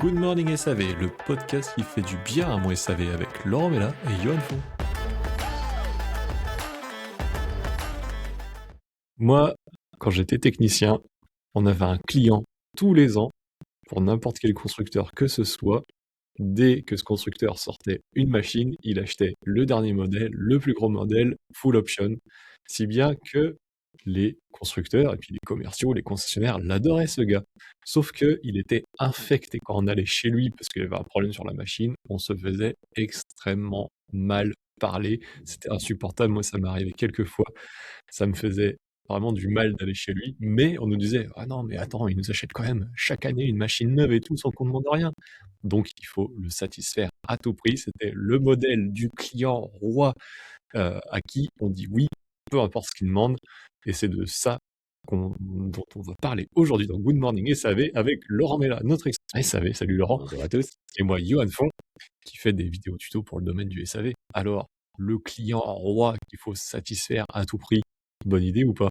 Good Morning SAV, le podcast qui fait du bien à mon SAV avec Laurent Mella et Johan Fon. Moi, quand j'étais technicien, on avait un client tous les ans pour n'importe quel constructeur que ce soit. Dès que ce constructeur sortait une machine, il achetait le dernier modèle, le plus gros modèle, full option, si bien que les constructeurs et puis les commerciaux, les concessionnaires l'adoraient ce gars. Sauf que il était infecté quand on allait chez lui parce qu'il y avait un problème sur la machine, on se faisait extrêmement mal parler, c'était insupportable. Moi, ça m'est arrivé quelques fois, ça me faisait vraiment du mal d'aller chez lui, mais on nous disait: «Ah non, mais attends, il nous achète quand même chaque année une machine neuve et tout sans qu'on demande rien». Donc il faut le satisfaire à tout prix. C'était le modèle du client roi, à qui on dit oui, peu importe ce qu'il demande, et c'est de ça dont on va parler aujourd'hui dans Good Morning SAV avec Laurent Mella, notre expert SAV. Salut Laurent. Bonjour à tous. Et moi, Johan Fon, qui fait des vidéos tutos pour le domaine du SAV. Alors, le client roi qu'il faut satisfaire à tout prix, bonne idée ou pas?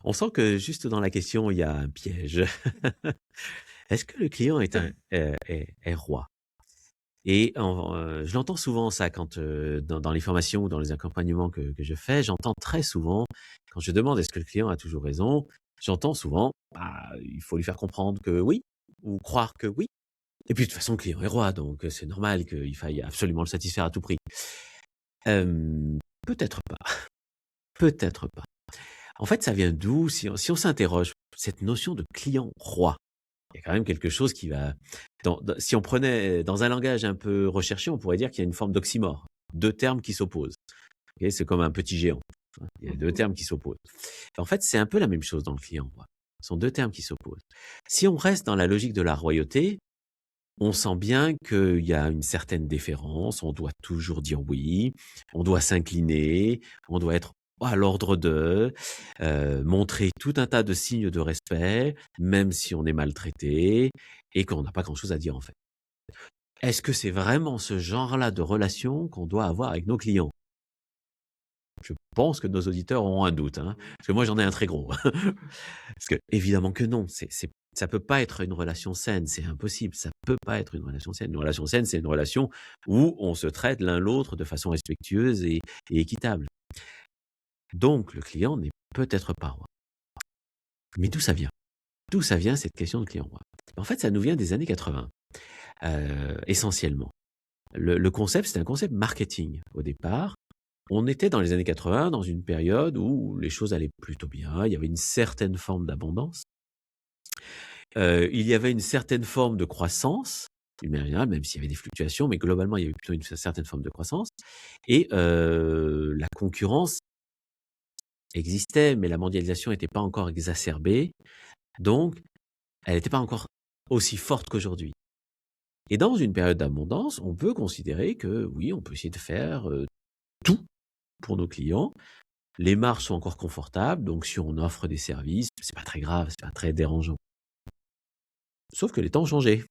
On sent que juste dans la question, il y a un piège. Est-ce que le client est roi? Et je l'entends souvent ça quand dans les formations ou dans les accompagnements que je fais, j'entends très souvent quand je demande est-ce que le client a toujours raison, j'entends souvent bah, il faut lui faire comprendre que oui ou croire que oui. Et puis de toute façon, le client est roi, donc c'est normal qu'il faille absolument le satisfaire à tout prix. Peut-être pas, peut-être pas. En fait, ça vient d'où? Si on s'interroge, cette notion de client roi, il y a quand même quelque chose qui va si on prenait dans un langage un peu recherché, on pourrait dire qu'il y a une forme d'oxymore, 2 termes qui s'opposent. OK, c'est comme un petit géant, hein, il y a 2 termes qui s'opposent. En fait, c'est un peu la même chose dans le client roi. Ce sont 2 termes qui s'opposent. Si on reste dans la logique de la royauté, on sent bien qu'il y a une certaine déférence, on doit toujours dire oui, on doit s'incliner, on doit être à l'ordre de, montrer tout un tas de signes de respect, même si on est maltraité et qu'on n'a pas grand-chose à dire en fait. Est-ce que c'est vraiment ce genre-là de relation qu'on doit avoir avec nos clients? Je pense que nos auditeurs auront un doute, hein, parce que moi j'en ai un très gros. Parce que évidemment que non, ça peut pas être une relation saine, c'est impossible, ça peut pas être une relation saine. Une relation saine, c'est une relation où on se traite l'un l'autre de façon respectueuse et équitable. Donc le client n'est peut-être pas roi. Mais d'où ça vient? D'où ça vient cette question de client roi? En fait, ça nous vient des années 80, essentiellement. Le concept, c'est un concept marketing au départ. On était dans les années 80, dans une période où les choses allaient plutôt bien, il y avait une certaine forme d'abondance. Il y avait une certaine forme de croissance, d'une manière générale, même s'il y avait des fluctuations, mais globalement, il y avait plutôt une certaine forme de croissance et la concurrence existait, mais la mondialisation n'était pas encore exacerbée, donc elle n'était pas encore aussi forte qu'aujourd'hui. Et dans une période d'abondance, on peut considérer que oui, on peut essayer de faire, tout pour nos clients. Les marges sont encore confortables, donc si on offre des services, c'est pas très grave, c'est pas très dérangeant. Sauf que les temps ont changé.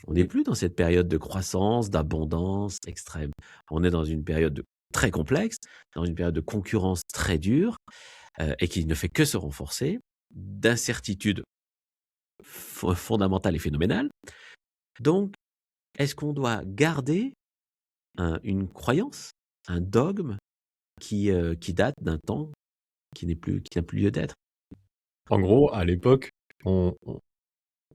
On n'est plus dans cette période de croissance, d'abondance extrême. On est dans une période très complexe, dans une période de concurrence très dure et qui ne fait que se renforcer, d'incertitude fondamentale et phénoménale. Donc, est-ce qu'on doit garder une croyance, un dogme qui date d'un temps qui n'a plus lieu d'être? En gros, à l'époque,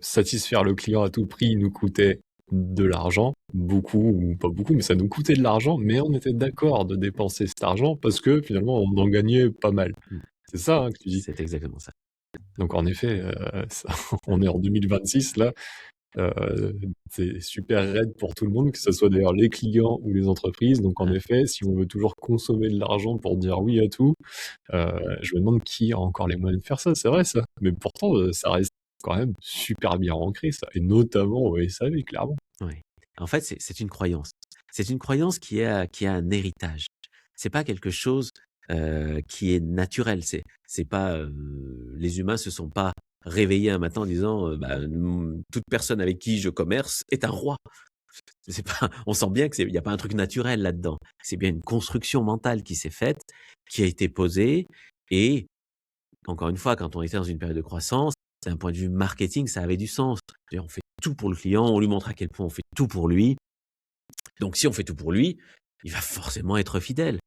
satisfaire le client à tout prix nous coûtait de l'argent, beaucoup ou pas beaucoup, mais ça nous coûtait de l'argent, mais on était d'accord de dépenser cet argent parce que finalement on en gagnait pas mal. Mmh. C'est ça, hein, que tu dis? C'est exactement ça. Donc en effet, on est en 2026 là, c'est super raide pour tout le monde, que ce soit d'ailleurs les clients ou les entreprises. Donc en Hein? effet, si on veut toujours consommer de l'argent pour dire oui à tout, je me demande qui a encore les moyens de faire ça, c'est vrai ça. Mais pourtant, ça reste quand même super bien ancré ça, et notamment au SAV clairement. Oui. En fait, c'est une croyance. C'est une croyance qui a un héritage. C'est pas quelque chose, qui est naturel. C'est pas, les humains se sont pas réveillés un matin en disant, bah, toute personne avec qui je commerce est un roi. C'est pas on sent bien que il y a pas un truc naturel là-dedans. C'est bien une construction mentale qui s'est faite, qui a été posée et encore une fois, quand on était dans une période de croissance, d'un point de vue marketing, ça avait du sens. C'est-à-dire, on fait tout pour le client, on lui montre à quel point on fait tout pour lui. Donc, si on fait tout pour lui, il va forcément être fidèle.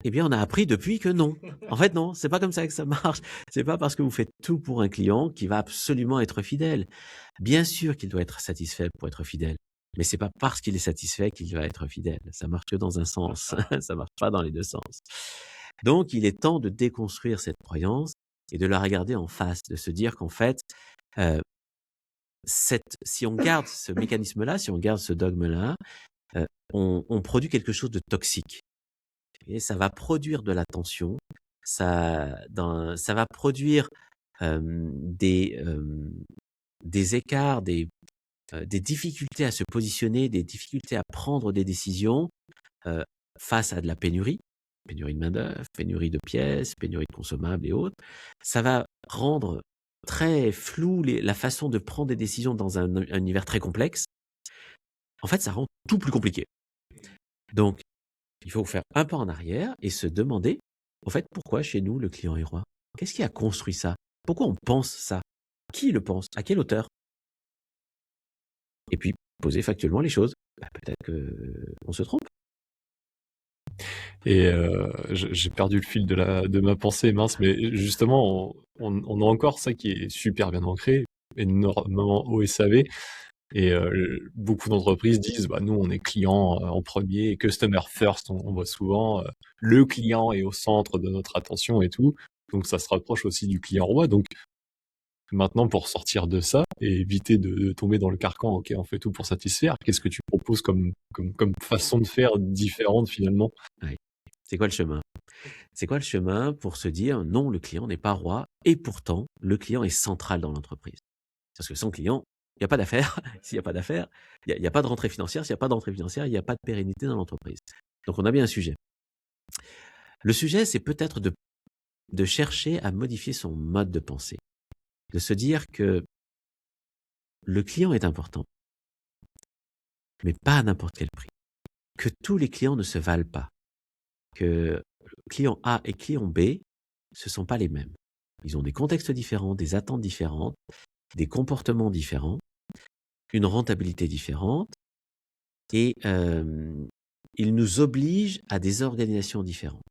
Eh bien, on a appris depuis que non. En fait, non, c'est pas comme ça que ça marche. C'est pas parce que vous faites tout pour un client qu'il va absolument être fidèle. Bien sûr qu'il doit être satisfait pour être fidèle, mais c'est pas parce qu'il est satisfait qu'il va être fidèle. Ça marche que dans un sens. Ça marche pas dans les deux sens. Donc, il est temps de déconstruire cette croyance et de la regarder en face, de se dire qu'en fait, euh, si on garde ce mécanisme-là, si on garde ce dogme-là, on produit quelque chose de toxique. Et ça va produire de la tension, ça va produire des écarts, des difficultés à se positionner, des difficultés à prendre des décisions face à de la pénurie de main-d'œuvre, pénurie de pièces, pénurie de consommables et autres. Ça va rendre très flou la façon de prendre des décisions dans un univers très complexe. En fait, ça rend tout plus compliqué. Donc, il faut faire un pas en arrière et se demander, au fait, pourquoi chez nous le client est roi? Qu'est-ce qui a construit ça? Pourquoi on pense ça? Qui le pense? À quelle hauteur? Et puis, poser factuellement les choses. Peut-être qu'on se trompe. Et j'ai perdu le fil de ma pensée, mince, mais justement, on a encore ça qui est super bien ancré, énormément au SAV. Et beaucoup d'entreprises disent, bah, nous, on est client en premier, customer first, on voit souvent, le client est au centre de notre attention et tout. Donc, ça se rapproche aussi du client roi. Donc, maintenant, pour sortir de ça et éviter de tomber dans le carcan, ok, on fait tout pour satisfaire, qu'est-ce que tu proposes comme façon de faire différente finalement? Ouais. C'est quoi le chemin? C'est quoi le chemin pour se dire, non, le client n'est pas roi, et pourtant, le client est central dans l'entreprise? Parce que sans client, il n'y a pas d'affaires. S'il n'y a pas d'affaires, il n'y a pas de rentrée financière. S'il n'y a pas de rentrée financière, il n'y a pas de pérennité dans l'entreprise. Donc, on a bien un sujet. Le sujet, c'est peut-être de chercher à modifier son mode de pensée. De se dire que le client est important, mais pas à n'importe quel prix. Que tous les clients ne se valent pas. Que client A et client B, ce ne sont pas les mêmes. Ils ont des contextes différents, des attentes différentes, des comportements différents, une rentabilité différente, et ils nous obligent à des organisations différentes.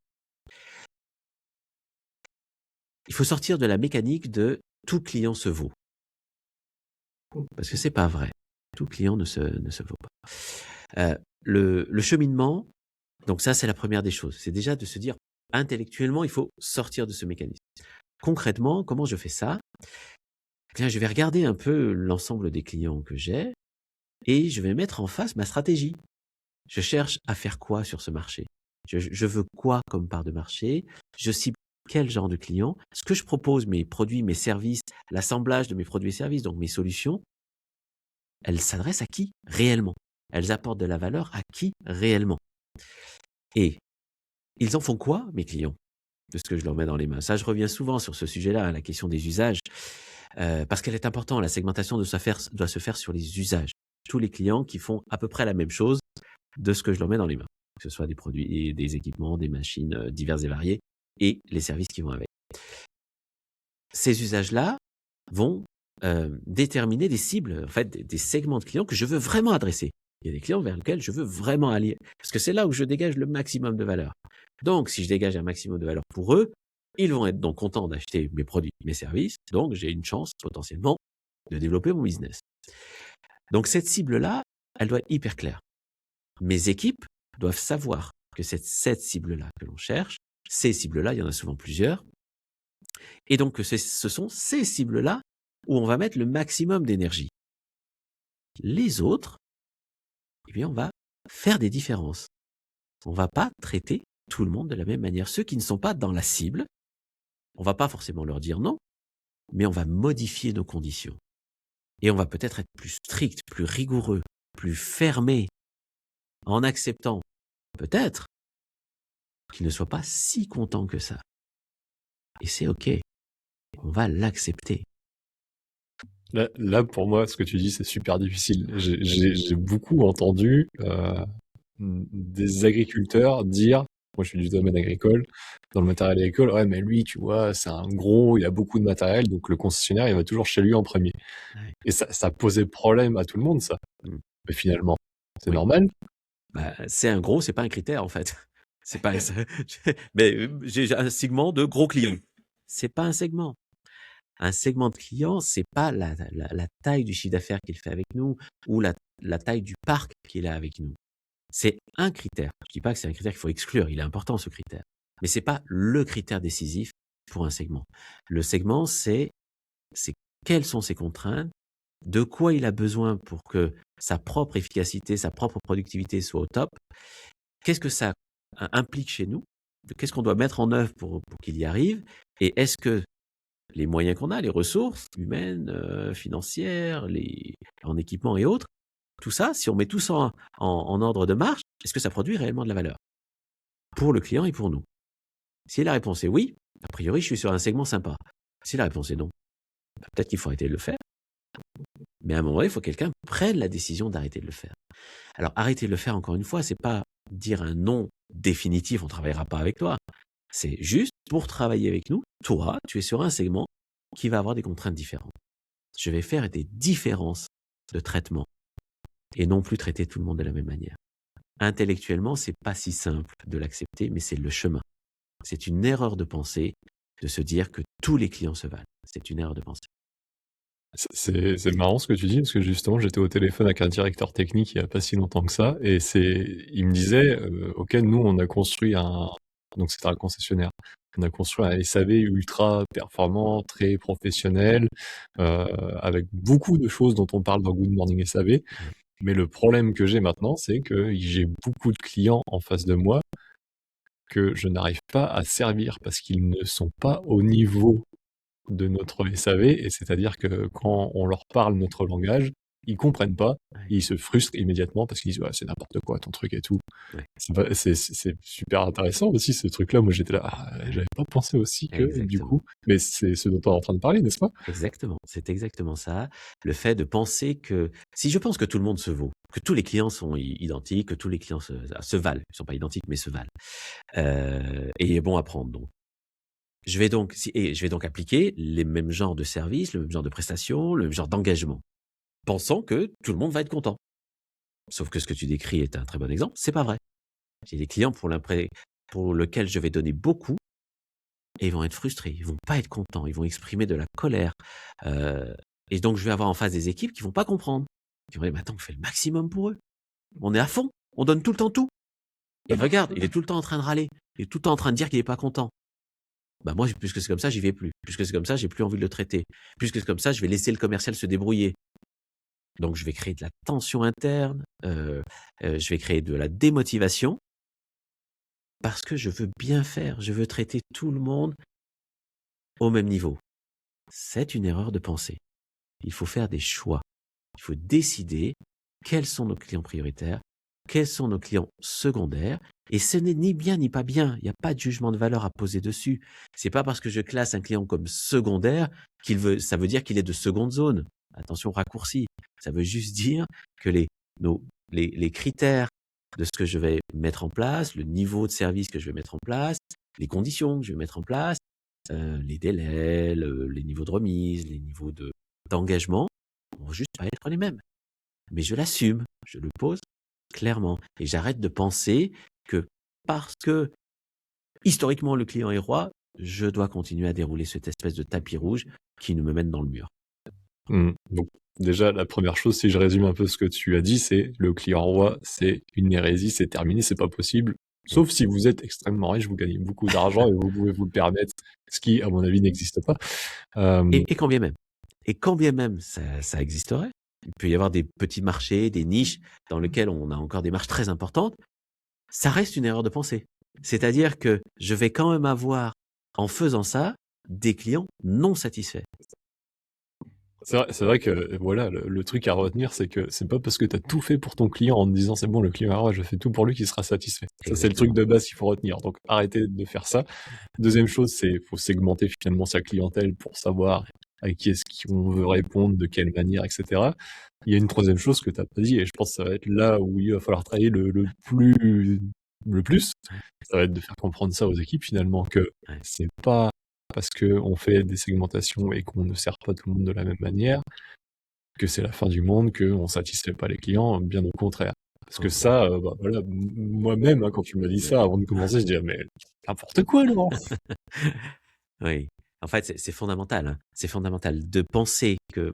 Il faut sortir de la mécanique de tout client se vaut. Parce que c'est pas vrai. Tout client ne se vaut pas. Le cheminement, donc ça c'est la première des choses. C'est déjà de se dire, intellectuellement, il faut sortir de ce mécanisme. Concrètement, comment je fais ça? Bien, je vais regarder un peu l'ensemble des clients que j'ai et je vais mettre en face ma stratégie. Je cherche à faire quoi sur ce marché? Je veux quoi comme part de marché? Je cible quel genre de client? Ce que je propose, mes produits, mes services, l'assemblage de mes produits et services, donc mes solutions, elles s'adressent à qui réellement? Elles apportent de la valeur à qui réellement? Et ils en font quoi, mes clients, de ce que je leur mets dans les mains? Ça, je reviens souvent sur ce sujet-là, la question des usages, parce qu'elle est importante. La segmentation doit se faire sur les usages. Tous les clients qui font à peu près la même chose de ce que je leur mets dans les mains, que ce soit des produits, des équipements, des machines diverses et variées, et les services qui vont avec. Ces usages-là vont déterminer des cibles, en fait, des segments de clients que je veux vraiment adresser. Il y a des clients vers lesquels je veux vraiment aller, parce que c'est là où je dégage le maximum de valeur. Donc, si je dégage un maximum de valeur pour eux, ils vont être donc contents d'acheter mes produits, mes services, donc j'ai une chance potentiellement de développer mon business. Donc, cette cible-là, elle doit être hyper claire. Mes équipes doivent savoir que c'est cette cible-là que l'on cherche. Ces cibles-là, il y en a souvent plusieurs. Et donc, ce sont ces cibles-là où on va mettre le maximum d'énergie. Les autres, eh bien, on va faire des différences. On ne va pas traiter tout le monde de la même manière. Ceux qui ne sont pas dans la cible, on ne va pas forcément leur dire non, mais on va modifier nos conditions. Et on va peut-être être plus strict, plus rigoureux, plus fermé, en acceptant peut-être qu'ils ne soient pas si contents que ça. Et c'est OK. On va l'accepter. Là, pour moi, ce que tu dis, c'est super difficile. J'ai beaucoup entendu des agriculteurs dire Moi, je suis du domaine agricole. Dans le matériel agricole, ouais, mais lui, tu vois, c'est un gros, il a beaucoup de matériel, donc le concessionnaire, il va toujours chez lui en premier. Ouais. Et ça posait problème à tout le monde, ça. Mm. Mais finalement, c'est Oui. normal. Bah, c'est un gros, c'est pas un critère en fait. C'est pas. Mais j'ai un segment de gros clients. C'est pas un segment. Un segment de clients, c'est pas la taille du chiffre d'affaires qu'il fait avec nous ou la taille du parc qu'il a avec nous. C'est un critère. Je dis pas que c'est un critère qu'il faut exclure. Il est important ce critère, mais c'est pas le critère décisif pour un segment. Le segment, c'est quelles sont ses contraintes, de quoi il a besoin pour que sa propre efficacité, sa propre productivité soit au top. Qu'est-ce que ça implique chez nous? Qu'est-ce qu'on doit mettre en œuvre pour qu'il y arrive? Et est-ce que les moyens qu'on a, les ressources humaines, financières, en équipement et autres, tout ça, si on met tout ça en ordre de marche, est-ce que ça produit réellement de la valeur pour le client et pour nous? Si la réponse est oui, a priori, je suis sur un segment sympa. Si la réponse est non, peut-être qu'il faut arrêter de le faire. Mais à un moment donné, il faut que quelqu'un prenne la décision d'arrêter de le faire. Alors, arrêter de le faire, encore une fois, c'est pas dire un non définitif, on travaillera pas avec toi. C'est juste pour travailler avec nous. Toi, tu es sur un segment qui va avoir des contraintes différentes. Je vais faire des différences de traitement et non plus traiter tout le monde de la même manière. Intellectuellement, c'est pas si simple de l'accepter, mais c'est le chemin. C'est une erreur de pensée de se dire que tous les clients se valent. C'est une erreur de pensée. C'est marrant ce que tu dis, parce que justement, j'étais au téléphone avec un directeur technique il n'y a pas si longtemps que ça, et il me disait, ok, nous, on a construit donc c'était un concessionnaire, on a construit un SAV ultra performant, très professionnel, avec beaucoup de choses dont on parle dans Good Morning SAV. Mais le problème que j'ai maintenant, c'est que j'ai beaucoup de clients en face de moi que je n'arrive pas à servir parce qu'ils ne sont pas au niveau de notre SAV, et c'est-à-dire que quand on leur parle notre langage, ils comprennent pas, et ils se frustrent immédiatement parce qu'ils disent c'est n'importe quoi ton truc et tout. Ouais. C'est super intéressant aussi ce truc-là. Moi j'étais là, j'avais pas pensé aussi que du coup, mais c'est ce dont on est en train de parler, n'est-ce pas? Exactement, c'est exactement ça. Le fait de penser que si je pense que tout le monde se vaut, que tous les clients sont identiques, que tous les clients se valent, ils sont pas identiques mais se valent, et est bon à prendre donc. Je vais donc appliquer les mêmes genres de services, le même genre de prestations, le même genre d'engagement, pensant que tout le monde va être content. Sauf que ce que tu décris est un très bon exemple, c'est pas vrai. J'ai des clients pour lesquels je vais donner beaucoup et ils vont être frustrés, ils vont pas être contents, ils vont exprimer de la colère. Et donc je vais avoir en face des équipes qui vont pas comprendre. Qui vont dire, mais attends, on fait le maximum pour eux. On est à fond, on donne tout le temps tout. Et regarde, il est tout le temps en train de râler, il est tout le temps en train de dire qu'il est pas content. Bah moi, puisque c'est comme ça, j'y vais plus. Puisque c'est comme ça, j'ai plus envie de le traiter. Puisque c'est comme ça, je vais laisser le commercial se débrouiller. Donc je vais créer de la tension interne, je vais créer de la démotivation parce que je veux bien faire, je veux traiter tout le monde au même niveau. C'est une erreur de pensée. Il faut faire des choix. Il faut décider quels sont nos clients prioritaires, quels sont nos clients secondaires, et ce n'est ni bien ni pas bien. Il n'y a pas de jugement de valeur à poser dessus. C'est pas parce que je classe un client comme secondaire ça veut dire qu'il est de seconde zone. Attention raccourci. Ça veut juste dire que les critères de ce que je vais mettre en place, le niveau de service que je vais mettre en place, les conditions que je vais mettre en place, les délais, les niveaux de remise, les niveaux d'engagement vont juste pas être les mêmes. Mais je l'assume, je le pose clairement. Et j'arrête de penser que parce que historiquement le client est roi, je dois continuer à dérouler cette espèce de tapis rouge qui nous me mène dans le mur. Donc déjà, la première chose, si je résume un peu ce que tu as dit, c'est le client roi, c'est une hérésie, c'est terminé, c'est pas possible. Sauf si vous êtes extrêmement riche, vous gagnez beaucoup d'argent et vous pouvez vous le permettre, ce qui, à mon avis, n'existe pas. Et quand bien même. Et quand bien même ça existerait, il peut y avoir des petits marchés, des niches dans lesquelles on a encore des marges très importantes, ça reste une erreur de pensée. C'est-à-dire que je vais quand même avoir, en faisant ça, des clients non satisfaits. C'est vrai que voilà, le truc à retenir, c'est que c'est pas parce que tu as tout fait pour ton client en te disant c'est bon, le client est roi, je fais tout pour lui qu'il sera satisfait. Ça, c'est le truc de base qu'il faut retenir. Donc arrêtez de faire ça. Deuxième chose, c'est faut segmenter finalement sa clientèle pour savoir à qui est-ce qu'on veut répondre, de quelle manière, etc. Il y a une troisième chose que tu n'as pas dit, et je pense que ça va être là où il va falloir travailler le plus le plus, Ouais. ça va être de faire comprendre ça aux équipes finalement, que Ouais. c'est pas parce qu'on fait des segmentations et qu'on ne sert pas tout le monde de la même manière que c'est la fin du monde, qu'on satisfait pas les clients, bien au contraire. Parce que Oh, ça, bah voilà, moi-même, hein, quand tu m'as dit ça avant de commencer, je disais, mais n'importe quoi, Laurent! oui. En fait, c'est fondamental, hein. C'est fondamental de penser que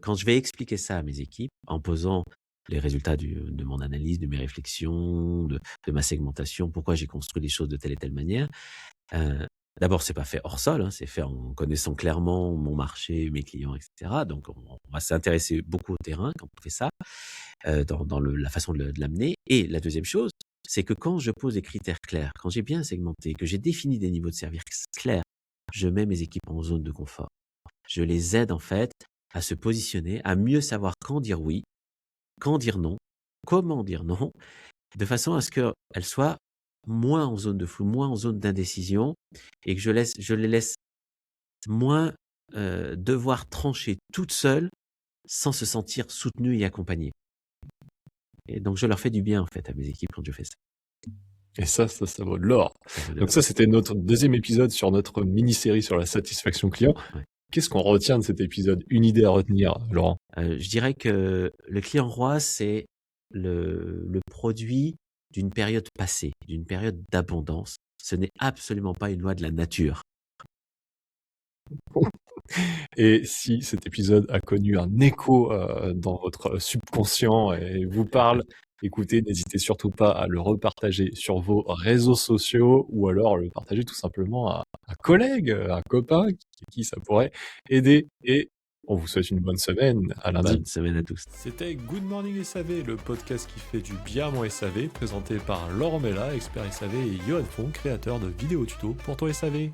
quand je vais expliquer ça à mes équipes, en posant les résultats de mon analyse, de mes réflexions, de ma segmentation, pourquoi j'ai construit les choses de telle et telle manière. Euh, D'abord, c'est pas fait hors sol, hein, c'est fait en connaissant clairement mon marché, mes clients, etc. Donc, on va s'intéresser beaucoup au terrain quand on fait ça, dans la façon de l'amener. Et la deuxième chose, c'est que quand je pose des critères clairs, quand j'ai bien segmenté, que j'ai défini des niveaux de service clairs, je mets mes équipes en zone de confort. Je les aide en fait à se positionner, à mieux savoir quand dire oui, quand dire non, comment dire non, de façon à ce qu'elles soient moins en zone de flou, moins en zone d'indécision, et que je les laisse moins devoir trancher toutes seules sans se sentir soutenues et accompagnées. Et donc je leur fais du bien en fait à mes équipes quand je fais ça. Et ça vaut de l'or. Ça vaut de Donc l'or. ça, c'était notre deuxième épisode sur notre mini-série sur la satisfaction client. Ouais. Qu'est-ce qu'on retient de cet épisode? Une idée à retenir, Laurent? Je dirais que le client roi, c'est le produit d'une période passée, d'une période d'abondance. Ce n'est absolument pas une loi de la nature. Et si cet épisode a connu un écho dans votre subconscient et vous parle, écoutez, n'hésitez surtout pas à le repartager sur vos réseaux sociaux ou alors le partager tout simplement à un collègue, à un copain qui ça pourrait aider. Et on vous souhaite une bonne semaine. À lundi. Bonne semaine à tous. C'était Good Morning SAV, le podcast qui fait du bien à mon SAV, présenté par Laurent Mella, expert SAV, et Johan Fon, créateur de vidéos tuto pour ton SAV.